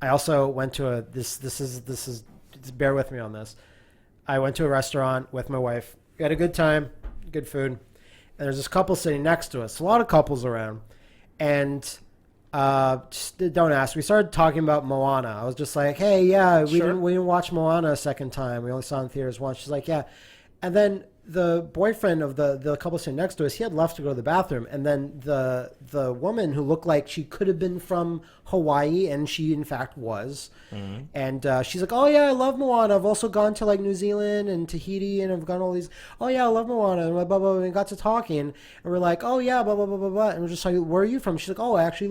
I also went to bear with me on this. I went to a restaurant with my wife. We had a good time, good food. And there's this couple sitting next to us. A lot of couples around. And just don't ask. We started talking about Moana. I was just like, hey, yeah, we didn't watch Moana a second time. We only saw it in theaters once. She's like, yeah. And then the boyfriend of the couple sitting next to us, he had left to go to the bathroom. And then the woman who looked like she could have been from Hawaii, and she in fact was. Mm-hmm. And she's like, oh yeah, I love Moana. I've also gone to like New Zealand and Tahiti, and I've gone all these. Oh yeah, I love Moana. And blah, blah, blah. And we got to talking, and we're like, oh yeah, blah blah blah blah blah. And we're just like, where are you from? She's like, oh, I actually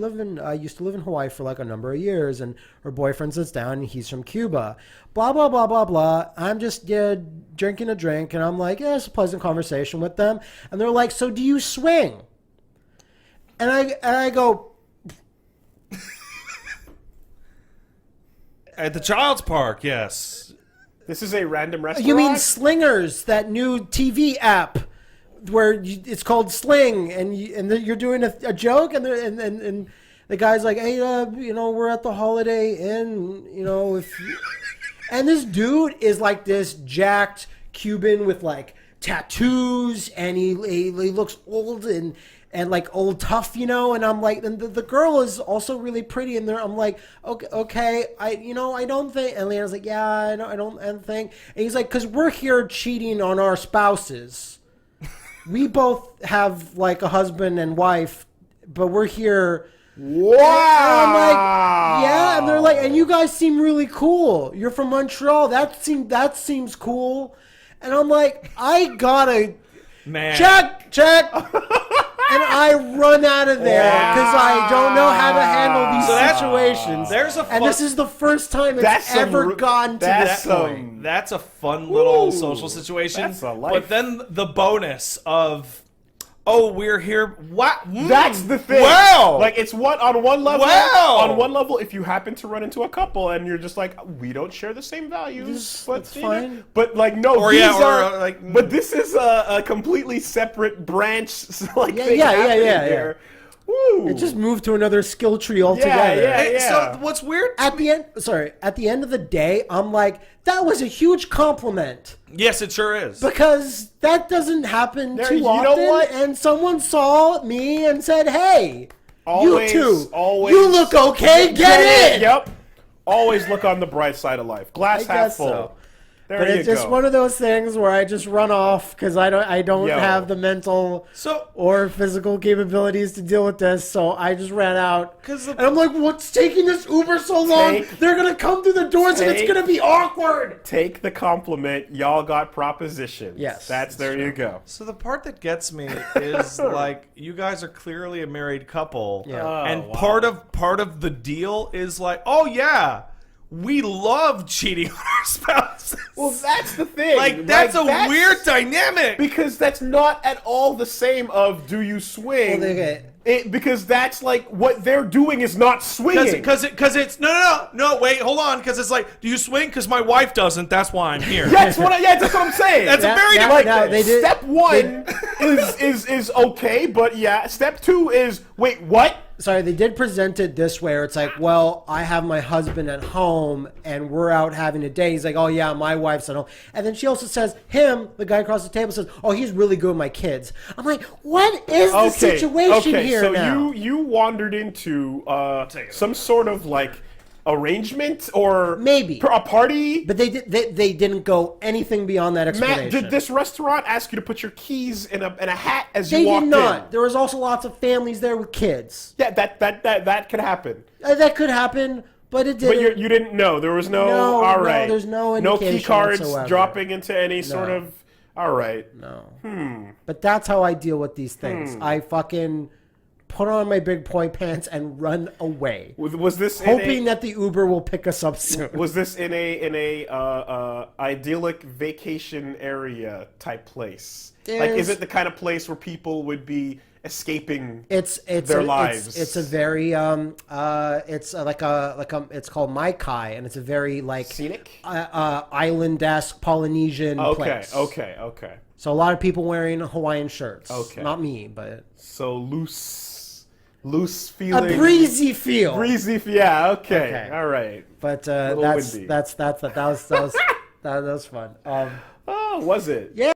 used to live in Hawaii for like a number of years, and her boyfriend sits down, and he's from Cuba. Blah blah blah blah blah. I'm just drinking a drink, and I'm like, yeah, it's a pleasant conversation with them, and they're like, so do you swing? And I go. At the child's park, yes. This is a random restaurant? You mean Slingers, that new TV app where it's called Sling, and you're doing a joke, and the guy's like, hey, we're at the Holiday Inn, and this dude is like this jacked Cuban with like tattoos, and he looks old and like old tough, and I'm like, and the girl is also really pretty, and I'm like, okay, I don't think, and Leanna's like, yeah, I don't think, and he's like, because we're here cheating on our spouses. We both have like a husband and wife, but we're here. Wow. And I'm like, yeah, and they're like, and you guys seem really cool. You're from Montreal. That seems cool. And I'm like, I gotta check. And I run out of there because I don't know how to handle these situations. And this is the first time it's ever gotten to this point. That's a fun little social situation. That's a life. But then the bonus of, oh, we're here. What? That's the thing. Wow. Like, it's on one level. Wow. On one level, if you happen to run into a couple and you're just like, we don't share the same values, but it's fine. But like, no, but this is a completely separate branch. Like, yeah. Woo. It just moved to another skill tree altogether. Yeah. So what's weird at the end of the day, I'm like, that was a huge compliment. Yes, it sure is. Because that doesn't happen too often. You know what? And someone saw me and said, hey, you two, always, you look okay, get in. Yep. Always look on the bright side of life. Glass half full. So. But it's just one of those things where I just run off because I don't have the mental or physical capabilities to deal with this. So I just ran out. And I'm like, what's taking this Uber so long? They're going to come through the doors and it's going to be awkward. Take the compliment. Y'all got propositions. Yes. There you go. So the part that gets me is like, you guys are clearly a married couple. Yeah. And part of the deal is like, oh yeah, we love cheating on our spouses. Well, that's the thing. Like, that's a weird dynamic. Because that's not at all the same of do you swing. Well, because that's like what they're doing is not swinging. Because it's no, wait, hold on. Because it's like, do you swing? Because my wife doesn't. That's why I'm here. That's what I'm saying. That's a very different. Step one is okay, but yeah. Step two is wait, what? Sorry, they did present it this way, where it's like, well, I have my husband at home, and we're out having a day. He's like, oh, yeah, my wife's at home. And then she also says, the guy across the table says, oh, he's really good with my kids. I'm like, what is the situation here now? So you wandered into some sort of, like, arrangement or maybe a party, but they didn't go anything beyond that explanation. Matt, did this restaurant ask you to put your keys in a hat as you walked in? They did not. There was also lots of families there with kids. Yeah, that could happen. That could happen, but it didn't. But you didn't know. There was no. All right. There's no indication. No key cards whatsoever. dropping into any sort of. All right. No. But that's how I deal with these things. I fucking put on my big boy pants and run away. Was this hoping that the Uber will pick us up soon? Was this in a idyllic vacation area type place? Like, is it the kind of place where people would be escaping their lives? It's a very it's called Maikai, and it's a very like scenic, island-esque Polynesian place. Okay. So a lot of people wearing Hawaiian shirts. Okay. Not me, but so loose. loose feeling. A breezy feel. Yeah. Okay. Okay. All right. But Little that windy. was fun. Oh, was it? Yeah.